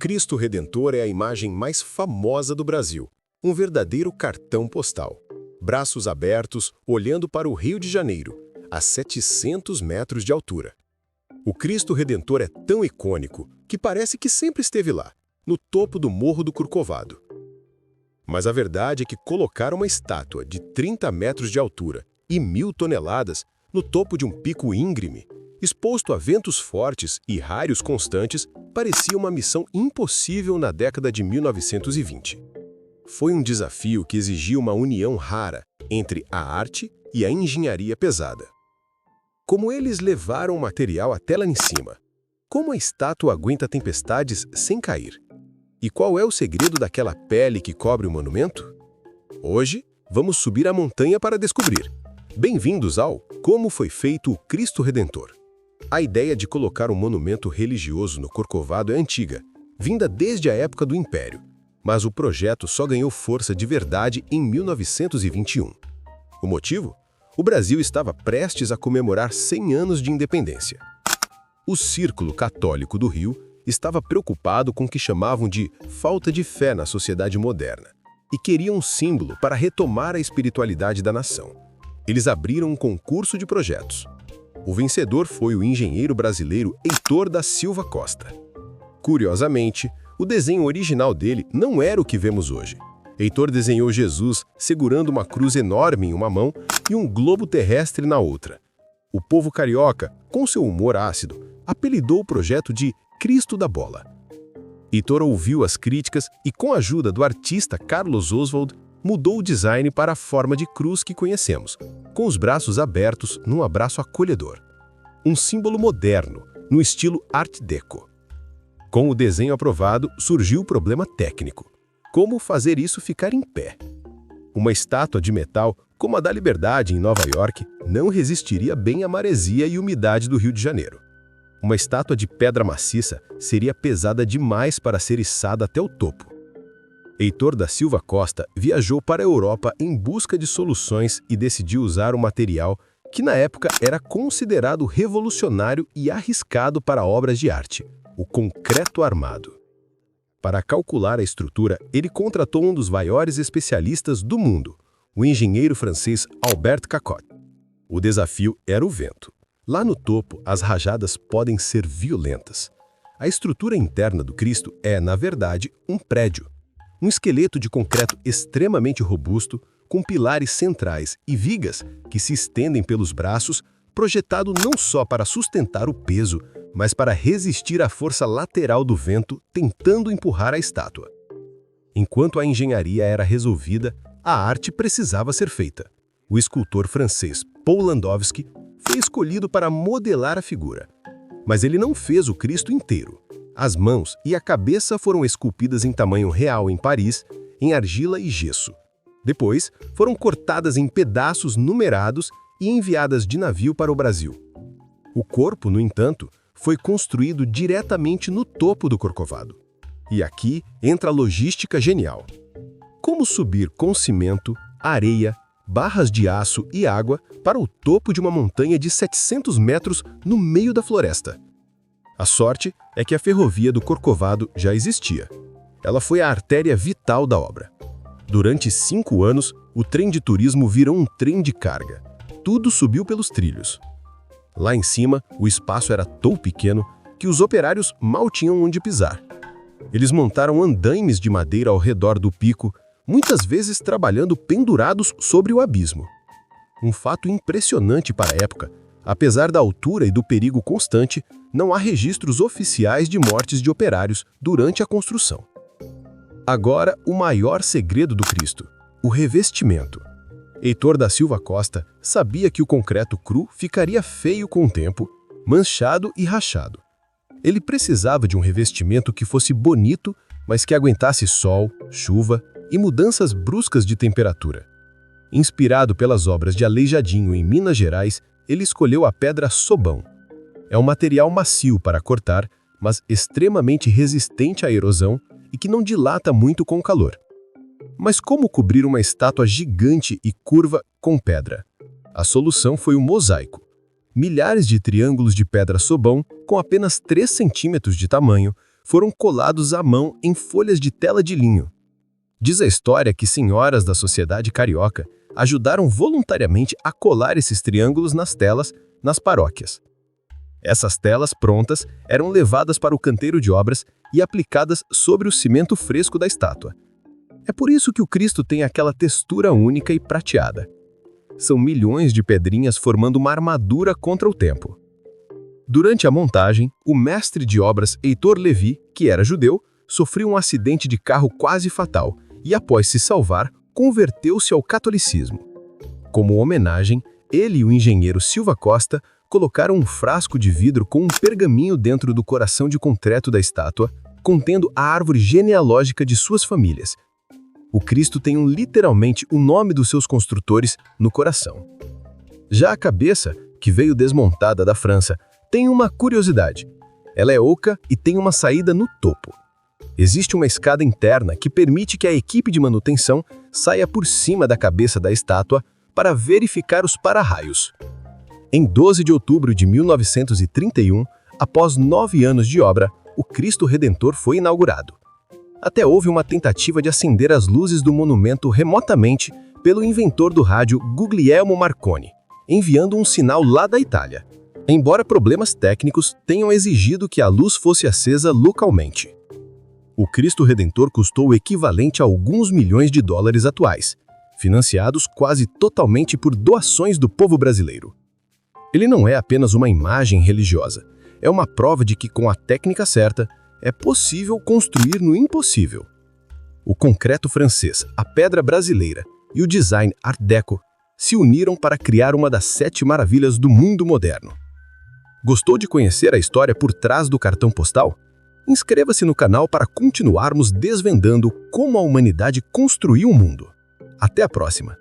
Cristo Redentor é a imagem mais famosa do Brasil, um verdadeiro cartão postal. Braços abertos, olhando para o Rio de Janeiro, a 700 metros de altura. O Cristo Redentor é tão icônico que parece que sempre esteve lá, no topo do Morro do Corcovado. Mas a verdade é que colocar uma estátua de 30 metros de altura e 1.000 toneladas no topo de um pico íngreme, exposto a ventos fortes e raios constantes, parecia uma missão impossível na década de 1920. Foi um desafio que exigia uma união rara entre a arte e a engenharia pesada. Como eles levaram o material até lá em cima? Como a estátua aguenta tempestades sem cair? E qual é o segredo daquela pele que cobre o monumento? Hoje, vamos subir a montanha para descobrir. Bem-vindos ao Como foi feito o Cristo Redentor. A ideia de colocar um monumento religioso no Corcovado é antiga, vinda desde a época do Império, mas o projeto só ganhou força de verdade em 1921. O motivo? O Brasil estava prestes a comemorar 100 anos de independência. O Círculo Católico do Rio estava preocupado com o que chamavam de falta de fé na sociedade moderna e queria um símbolo para retomar a espiritualidade da nação. Eles abriram um concurso de projetos. O vencedor foi o engenheiro brasileiro Heitor da Silva Costa. Curiosamente, o desenho original dele não era o que vemos hoje. Heitor desenhou Jesus segurando uma cruz enorme em uma mão e um globo terrestre na outra. O povo carioca, com seu humor ácido, apelidou o projeto de Cristo da Bola. Heitor ouviu as críticas e, com a ajuda do artista Carlos Oswald, mudou o design para a forma de cruz que conhecemos, com os braços abertos num abraço acolhedor. Um símbolo moderno, no estilo Art Deco. Com o desenho aprovado, surgiu o problema técnico. Como fazer isso ficar em pé? Uma estátua de metal, como a da Liberdade em Nova York, não resistiria bem à maresia e umidade do Rio de Janeiro. Uma estátua de pedra maciça seria pesada demais para ser içada até o topo. Heitor da Silva Costa viajou para a Europa em busca de soluções e decidiu usar um material que na época era considerado revolucionário e arriscado para obras de arte, o concreto armado. Para calcular a estrutura, ele contratou um dos maiores especialistas do mundo, o engenheiro francês Albert Cacotte. O desafio era o vento. Lá no topo, as rajadas podem ser violentas. A estrutura interna do Cristo é, na verdade, um prédio. Um esqueleto de concreto extremamente robusto, com pilares centrais e vigas que se estendem pelos braços, projetado não só para sustentar o peso, mas para resistir à força lateral do vento tentando empurrar a estátua. Enquanto a engenharia era resolvida, a arte precisava ser feita. O escultor francês Paul Landowski foi escolhido para modelar a figura. Mas ele não fez o Cristo inteiro. As mãos e a cabeça foram esculpidas em tamanho real em Paris, em argila e gesso. Depois, foram cortadas em pedaços numerados e enviadas de navio para o Brasil. O corpo, no entanto, foi construído diretamente no topo do Corcovado. E aqui entra a logística genial. Como subir com cimento, areia, barras de aço e água para o topo de uma montanha de 700 metros no meio da floresta? A sorte é que a ferrovia do Corcovado já existia. Ela foi a artéria vital da obra. Durante 5 anos, o trem de turismo virou um trem de carga. Tudo subiu pelos trilhos. Lá em cima, o espaço era tão pequeno que os operários mal tinham onde pisar. Eles montaram andaimes de madeira ao redor do pico, muitas vezes trabalhando pendurados sobre o abismo. Um fato impressionante para a época. Apesar da altura e do perigo constante, não há registros oficiais de mortes de operários durante a construção. Agora, o maior segredo do Cristo: o revestimento. Heitor da Silva Costa sabia que o concreto cru ficaria feio com o tempo, manchado e rachado. Ele precisava de um revestimento que fosse bonito, mas que aguentasse sol, chuva e mudanças bruscas de temperatura. Inspirado pelas obras de Aleijadinho em Minas Gerais, ele escolheu a pedra sobão. É um material macio para cortar, mas extremamente resistente à erosão e que não dilata muito com o calor. Mas como cobrir uma estátua gigante e curva com pedra? A solução foi o mosaico. Milhares de triângulos de pedra sobão, com apenas 3 centímetros de tamanho, foram colados à mão em folhas de tela de linho. Diz a história que senhoras da sociedade carioca ajudaram voluntariamente a colar esses triângulos nas telas nas paróquias. Essas telas prontas eram levadas para o canteiro de obras e aplicadas sobre o cimento fresco da estátua. É por isso que o Cristo tem aquela textura única e prateada. São milhões de pedrinhas formando uma armadura contra o tempo. Durante a montagem, o mestre de obras Heitor Levi, que era judeu, sofreu um acidente de carro quase fatal e, após se salvar, converteu-se ao catolicismo. Como homenagem, ele e o engenheiro Silva Costa colocaram um frasco de vidro com um pergaminho dentro do coração de concreto da estátua, contendo a árvore genealógica de suas famílias. O Cristo tem literalmente o nome dos seus construtores no coração. Já a cabeça, que veio desmontada da França, tem uma curiosidade. Ela é oca e tem uma saída no topo. Existe uma escada interna que permite que a equipe de manutenção saia por cima da cabeça da estátua para verificar os para-raios. Em 12 de outubro de 1931, após 9 anos de obra, o Cristo Redentor foi inaugurado. Até houve uma tentativa de acender as luzes do monumento remotamente pelo inventor do rádio Guglielmo Marconi, enviando um sinal lá da Itália, embora problemas técnicos tenham exigido que a luz fosse acesa localmente. O Cristo Redentor custou o equivalente a alguns milhões de dólares atuais, financiados quase totalmente por doações do povo brasileiro. Ele não é apenas uma imagem religiosa, é uma prova de que, com a técnica certa, é possível construir no impossível. O concreto francês, a pedra brasileira e o design Art Deco se uniram para criar uma das 7 maravilhas do mundo moderno. Gostou de conhecer a história por trás do cartão postal? Inscreva-se no canal para continuarmos desvendando como a humanidade construiu o mundo. Até a próxima!